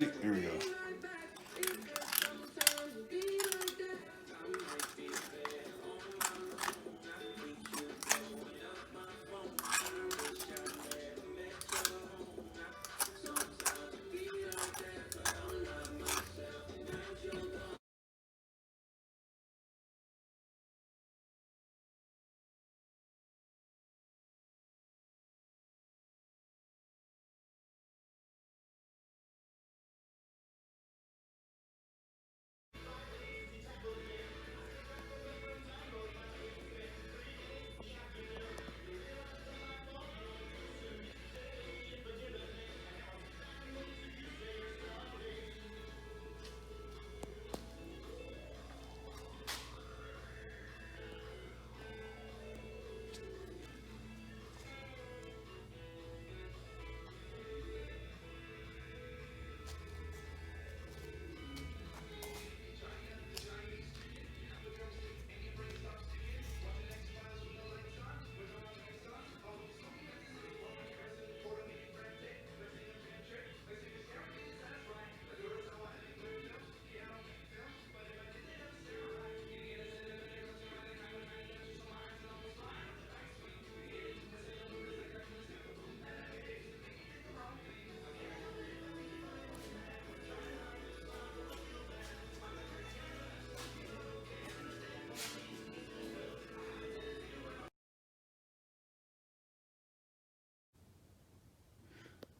There we go.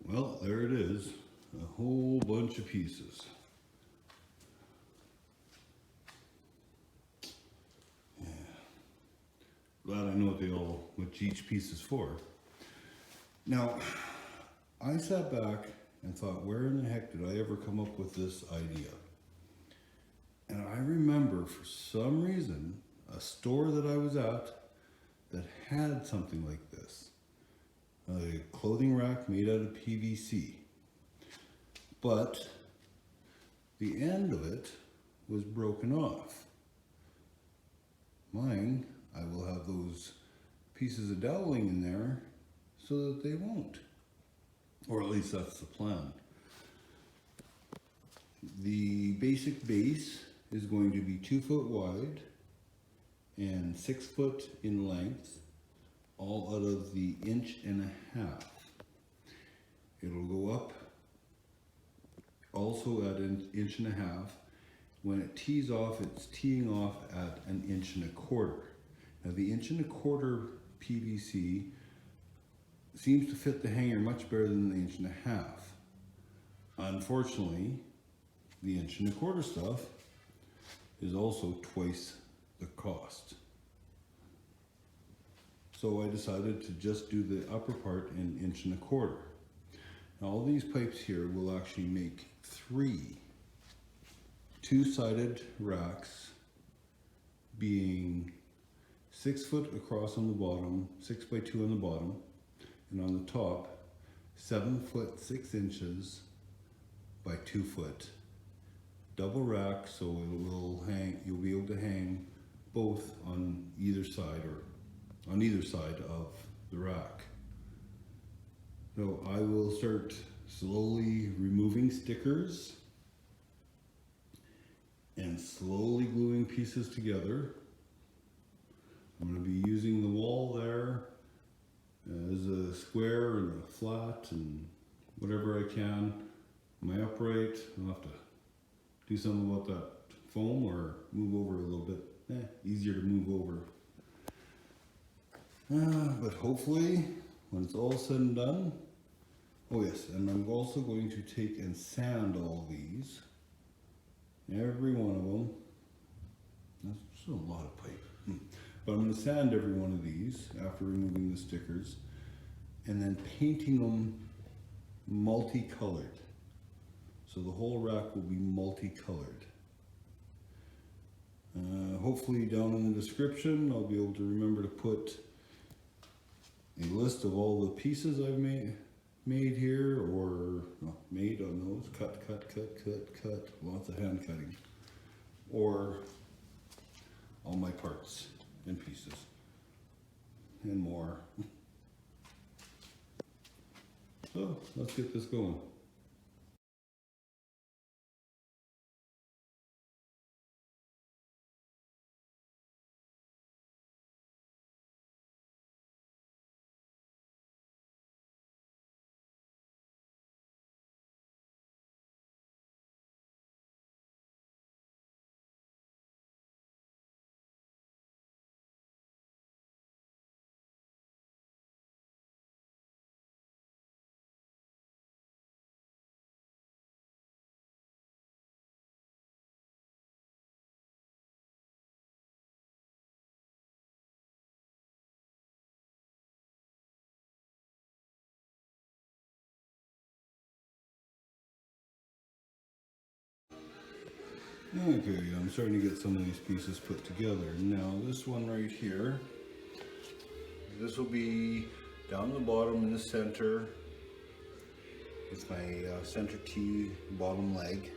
Well, there it is, a whole bunch of pieces. Yeah. Glad I know what each piece is for. Now, I sat back and thought, where in the heck did I ever come up with this idea? And I remember, for some reason, a store that I was at that had something like this. A clothing rack made out of PVC. But the end of it was broken off. Mine, I will have those pieces of doweling in there so that they won't. Or at least that's the plan. The basic base is going to be 2 foot wide and 6 foot in length, all out of the 1.5 inches. It'll go up also at 1.5 inches. When it tees off, it's teeing off at 1.25 inches. Now the 1.25 inch PVC seems to fit the hanger much better than the 1.5 inch. Unfortunately, the 1.25 inch stuff is also twice the cost. So I decided to just do the upper part in 1.25 inches. Now all these pipes here will actually make 3 two-sided racks, being 6 foot across on the bottom, 6 by 2 on the bottom, and on the top 7 foot 6 inches by 2 foot. Double rack, so it will hang. You'll be able to hang both on either side, or on either side of the rack. So I will start slowly removing stickers and slowly gluing pieces together. I'm going to be using the wall there as a square and a flat and whatever I can. My upright, I'll have to do something about that foam or move over a little bit. Easier to move over. But hopefully, when it's all said and done, oh yes, and I'm also going to take and sand all these, every one of them. That's a lot of pipe. But I'm going to sand every one of these after removing the stickers, and then painting them multicolored. So the whole rack will be multicolored. Hopefully down in the description I'll be able to remember to put a list of all the pieces I've made here, or made on those, cut, lots of hand cutting, or all my parts and pieces and more. So let's get this going. Okay, I'm starting to get some of these pieces put together. Now this one right here, this will be down the bottom in the center. It's my center T bottom leg.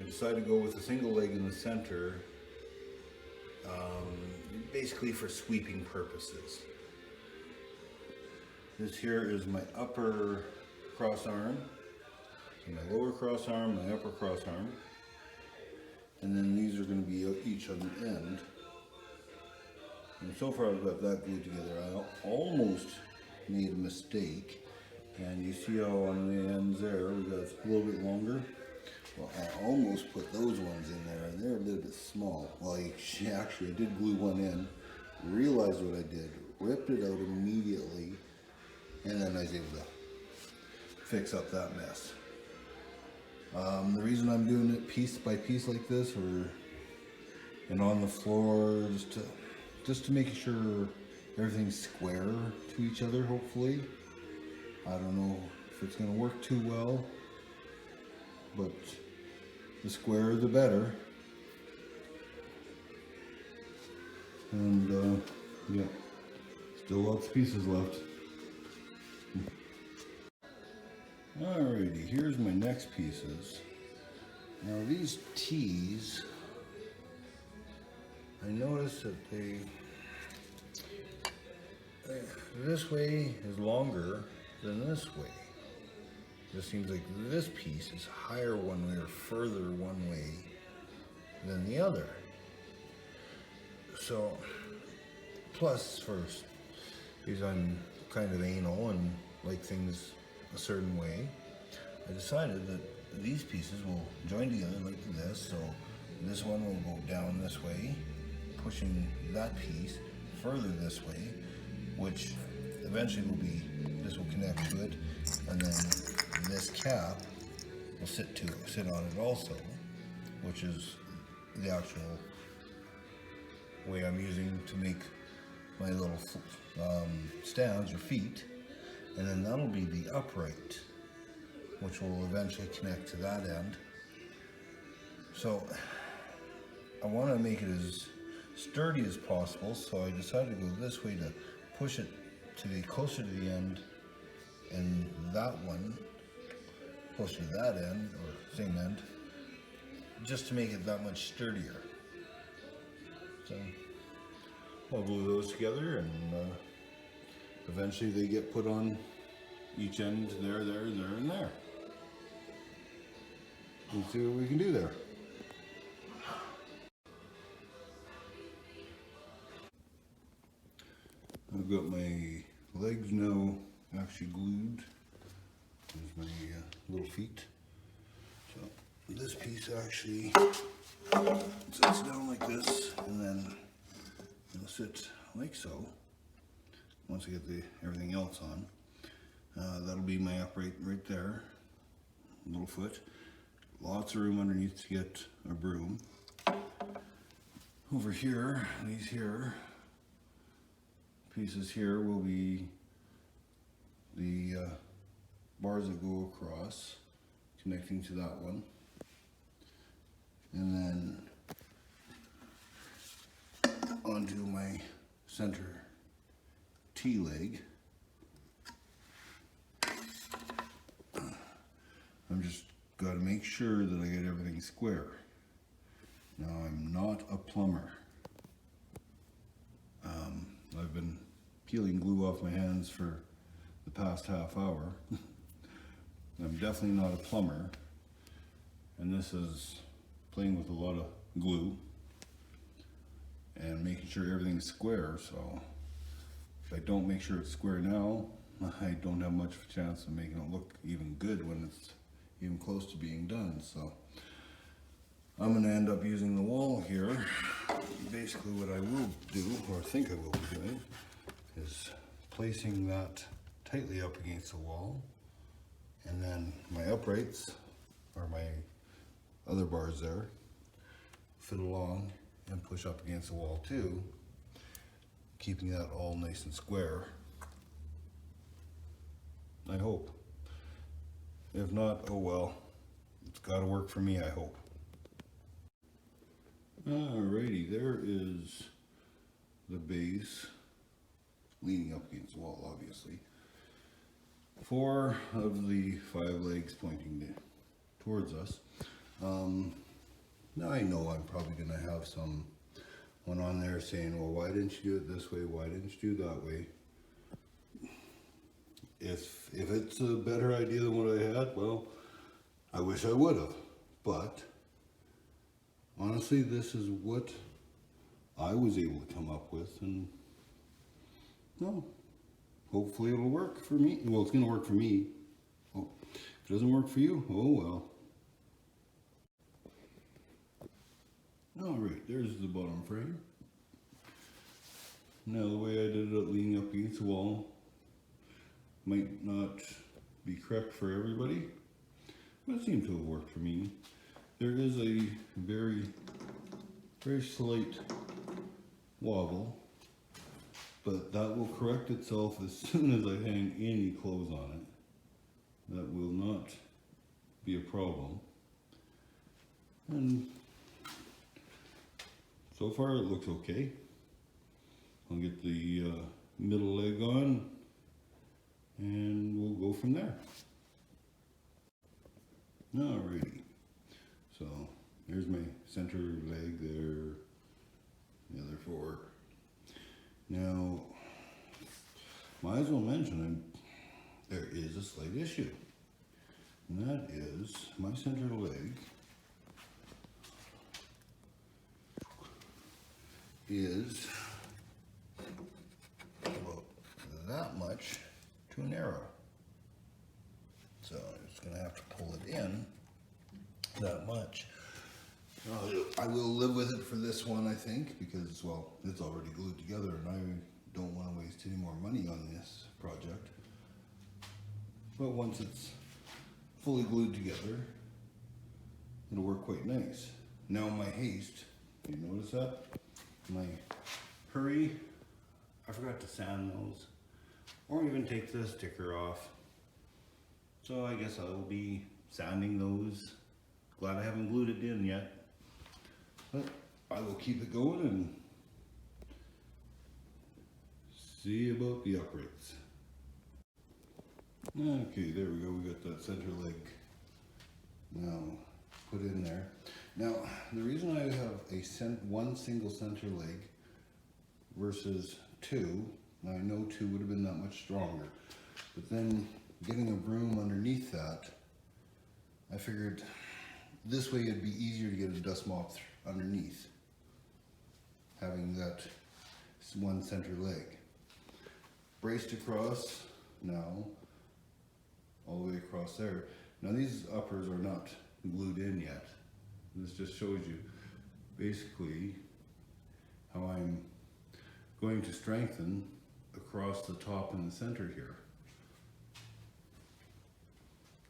I decided to go with a single leg in the center, basically for sweeping purposes. This here is my upper cross arm, so my lower cross arm, my upper cross arm, and then these are going to be each on the end. And so far I've got that glued together. I almost made a mistake, and you see how on the ends there we got a little bit longer. Well, I almost put those ones in there, and they're a little bit small. Well, actually, I did glue one in, realized what I did, ripped it out immediately, and then I was able to fix up that mess. The reason I'm doing it piece by piece like this, and on the floor, just to make sure everything's square to each other, hopefully. I don't know if it's going to work too well, but the squarer the better. And yeah, still lots of pieces left. Alrighty, here's my next pieces. Now these T's, I noticed that this way is longer than this way. It just seems like this piece is higher one way or further one way than the other. So, plus first, because I'm kind of anal and like things a certain way, I decided that these pieces will join together like this. So this one will go down this way, pushing that piece further this way, which eventually this will connect to it, and then this cap will sit on it also, which is the actual way I'm using to make my little stands or feet. And then that'll be the upright, which will eventually connect to that end. So I want to make it as sturdy as possible, so I decided to go this way to push it to be closer to the end, and that one closer to that end, or same end, just to make it that much sturdier. So I'll glue those together, and eventually they get put on each end there, and there. Let's see what we can do there. I've got my legs now actually glued. There's my little feet. So this piece actually sits down like this, and then it'll sit like so. Once I get everything else on, that'll be my upright right there, little foot. Lots of room underneath to get a broom. Over here, these pieces here will be the bars that go across, connecting to that one. And then onto my center T leg. I'm just got to make sure that I get everything square. Now, I'm not a plumber. I've been peeling glue off my hands for the past half hour. I'm definitely not a plumber, and this is playing with a lot of glue and making sure everything's square. So if I don't make sure it's square now, I don't have much of a chance of making it look even good when it's even close to being done. So I'm going to end up using the wall here. Basically what I will do, or think I will be doing, is placing that tightly up against the wall, and then my uprights, or my other bars there, fit along and push up against the wall too, keeping that all nice and square. I hope. If not, oh well. It's got to work for me, I hope. Alrighty, there is the base leaning up against the wall, obviously. 4 of the 5 legs pointing towards us. Now I know I'm probably going to have someone on there saying, well, why didn't you do it this way? Why didn't you do it that way? If it's a better idea than what I had, well, I wish I would have. But honestly, this is what I was able to come up with, and no, hopefully it'll work for me. Well, it's going to work for me. Oh, if it doesn't work for you, oh well. Alright, there's the bottom frame. Now the way I did it leaning up against the wall might not be correct for everybody, but it seemed to have worked for me. There is a very slight wobble, but that will correct itself as soon as I hang any clothes on it. That will not be a problem. And so far it looks okay. I'll get the middle leg on and we'll go from there. Alrighty, so there's my center leg there, the other 4. Now, might as well mention there is a slight issue, and that is my center leg is about that much too narrow. So I'm just going to have to pull it in that much. I will live with it for this one, I think, because, well, it's already glued together and I don't want to waste any more money on this project. But once it's fully glued together, it'll work quite nice. Now my haste, you notice that? My hurry, I forgot to sand those, or even take the sticker off. So I guess I'll be sanding those. Glad I haven't glued it in yet, but I will keep it going and see about the uprights. Okay, there we go. We got that center leg now put in there. Now, the reason I have one single center leg versus 2, now I know 2 would have been that much stronger, but then getting a broom underneath that, I figured this way it'd be easier to get a dust mop underneath, having that one center leg. Braced across now, all the way across there. Now these uppers are not glued in yet. This just shows you basically how I'm going to strengthen across the top and the center here.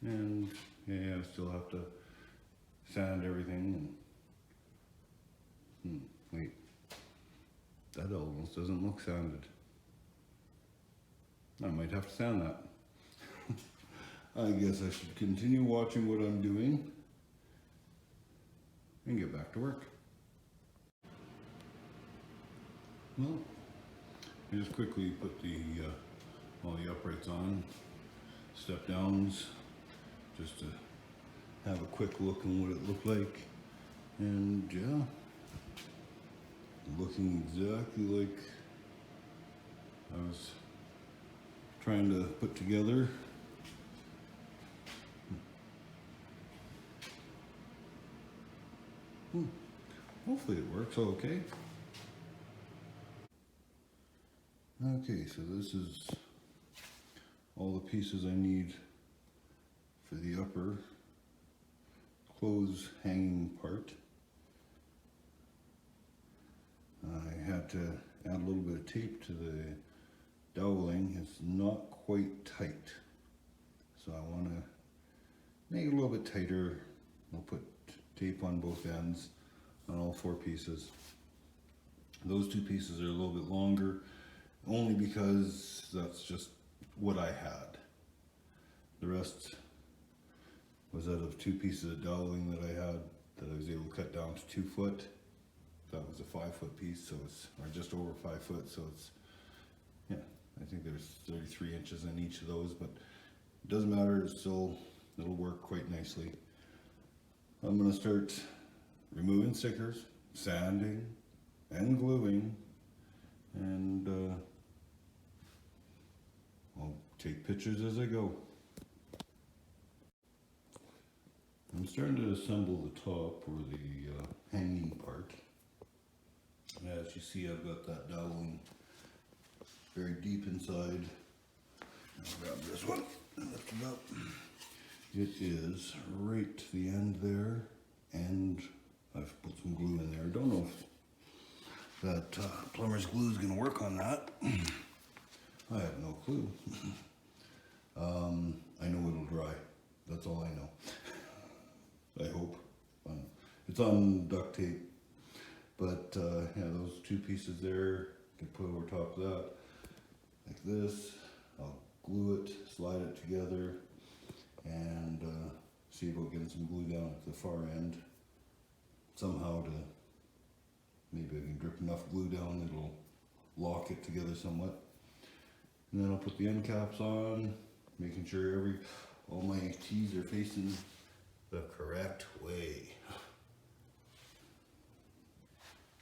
And yeah, I still have to sand everything. And wait, that almost doesn't look sanded. I might have to sand that. I guess I should continue watching what I'm doing and get back to work. Well, I just quickly put all the uprights on, step downs, just to have a quick look on what it looked like, and yeah, looking exactly like I was trying to put together. Hopefully it works okay. Okay, so this is all the pieces I need for the upper clothes hanging part. I had to add a little bit of tape to the doweling. It's not quite tight, so I want to make it a little bit tighter. I'll put tape on both ends on all 4 pieces. Those 2 pieces are a little bit longer, only because that's just what I had. The rest was out of 2 pieces of doweling that I had that I was able to cut down to 2 foot. That was a 5-foot piece, so it's, or just over 5 foot, so it's, yeah, I think there's 33 inches in each of those, but it doesn't matter, it's still, it'll work quite nicely. I'm gonna start removing stickers, sanding, and gluing, and I'll take pictures as I go. I'm starting to assemble the top or the hanging part. And as you see, I've got that doweling very deep inside. I'll grab this one and lift it up. It is right to the end there, and I've put some glue in there. I don't know if that plumber's glue is going to work on that. I have no clue. I know it'll dry. That's all I know. I hope. It's on duct tape. But yeah, those 2 pieces there, can put over top of that, like this. I'll glue it, slide it together, and see about getting some glue down at the far end. Somehow to, maybe I can drip enough glue down that'll lock it together somewhat. And then I'll put the end caps on, making sure all my T's are facing the correct way.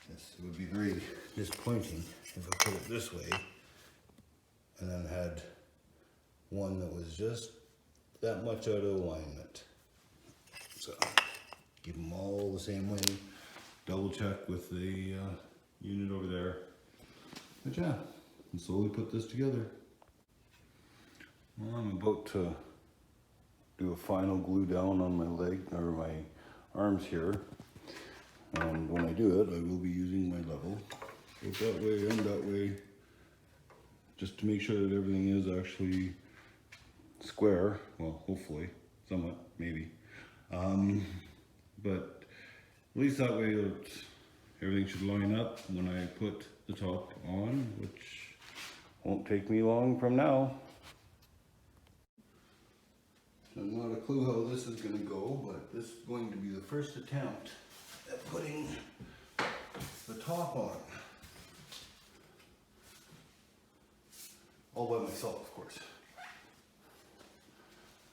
Yes, it would be very disappointing if I put it this way and then had one that was just that much out of alignment. So keep them all the same way. Double check with the unit over there. But yeah, and slowly put this together. Well, I'm about to do a final glue down on my leg or my arms here. And when I do it, I will be using my level, both that way and that way, just to make sure that everything is actually square. Well, hopefully, somewhat, maybe. But at least that way everything should line up when I put the top on, which won't take me long from now. I've not a clue how this is going to go, but this is going to be the first attempt at putting the top on. All by myself, of course.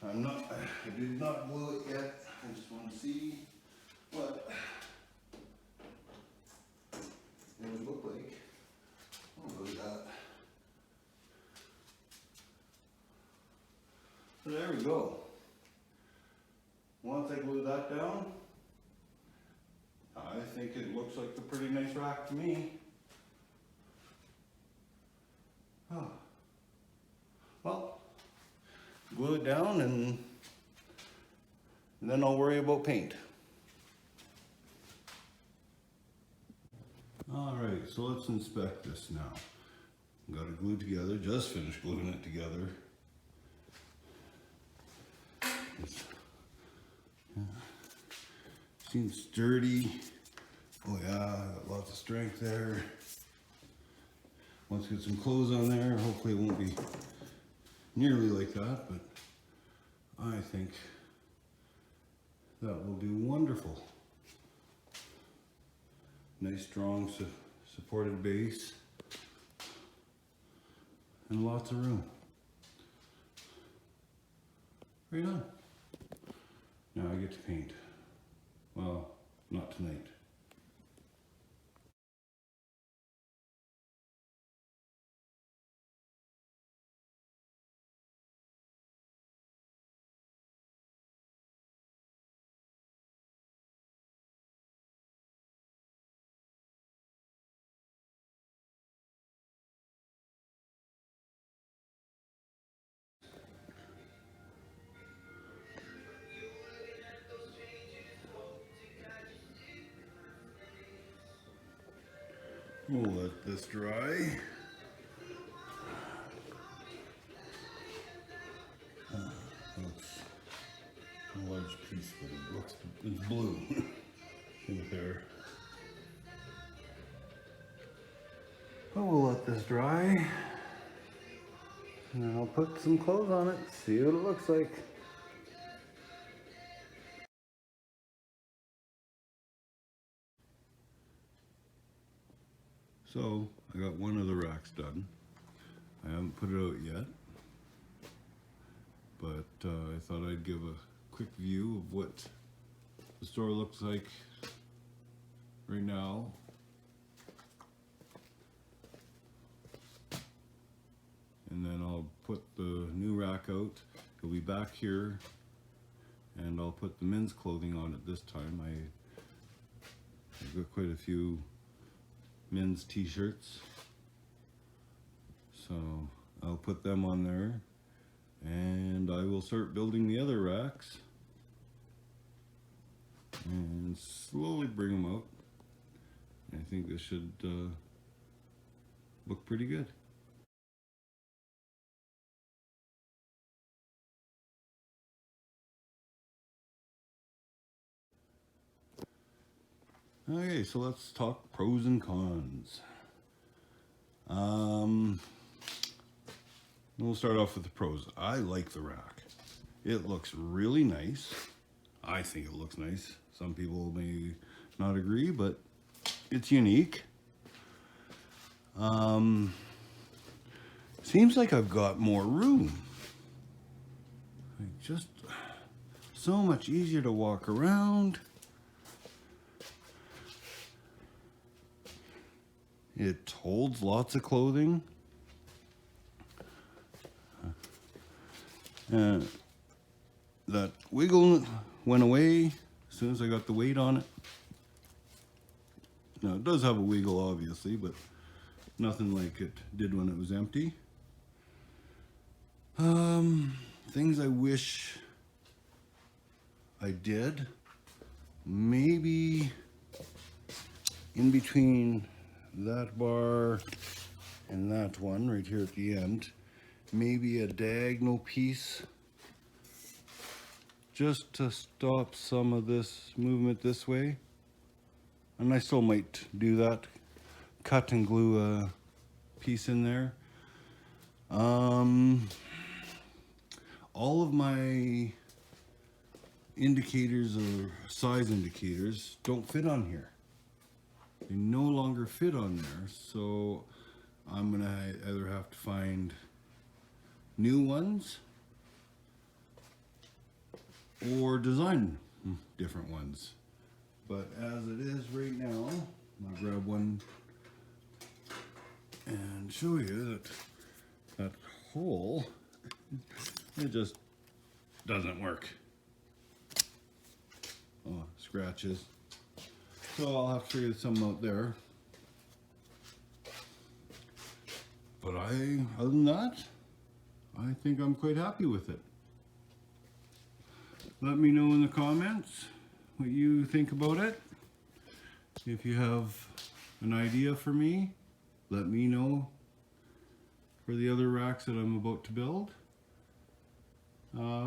I did not glue it yet. I just want to see what it would look like. Oh, look at that. So there we go. Once I glue that down, I think it looks like a pretty nice rack to me. Oh. Well, glue it down and then I'll worry about paint. Alright, so let's inspect this now. Got it glued together, just finished gluing it together. Seems sturdy. Oh yeah, got lots of strength there. Once I get some clothes on there, hopefully it won't be nearly like that, but I think that will do wonderful. Nice strong supported base and lots of room. Right on. Now I get to paint. Well, not tonight. We'll let this dry. Looks a large piece, but it looks, it's blue in there. Oh, we'll let this dry. And then I'll put some clothes on it, see what it looks like. So I got one of the racks done. I haven't put it out yet, but I thought I'd give a quick view of what the store looks like right now. And then I'll put the new rack out. It'll be back here, and I'll put the men's clothing on it this time. I've got quite a few men's t-shirts, so I'll put them on there, and I will start building the other racks and slowly bring them out. I think this should look pretty good. Okay, so let's talk pros and cons. We'll start off with the pros. I like the rack. It looks really nice. I think it looks nice. Some people may not agree, but it's unique. Seems like I've got more room. Just so much easier to walk around. It holds lots of clothing. That wiggle went away as soon as I got the weight on it. Now it does have a wiggle obviously, but nothing like it did when it was empty. Things I wish I did. Maybe in between that bar and that one right here at the end, maybe a diagonal piece just to stop some of this movement this way. And I still might do that, cut and glue a piece in there. All of my indicators or size indicators don't fit on here. They no longer fit on there, so I'm gonna either have to find new ones or design different ones. But as it is right now, I'll grab one and show you that hole, it just doesn't work. Oh, scratches. So I'll have to figure something out there. But other than that, I think I'm quite happy with it. Let me know in the comments what you think about it. If you have an idea for me, let me know for the other racks that I'm about to build.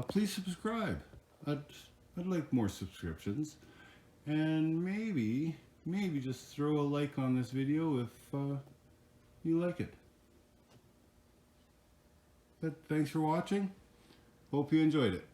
Please subscribe. I'd like more subscriptions. And maybe just throw a like on this video if you like it. But thanks for watching. Hope you enjoyed it.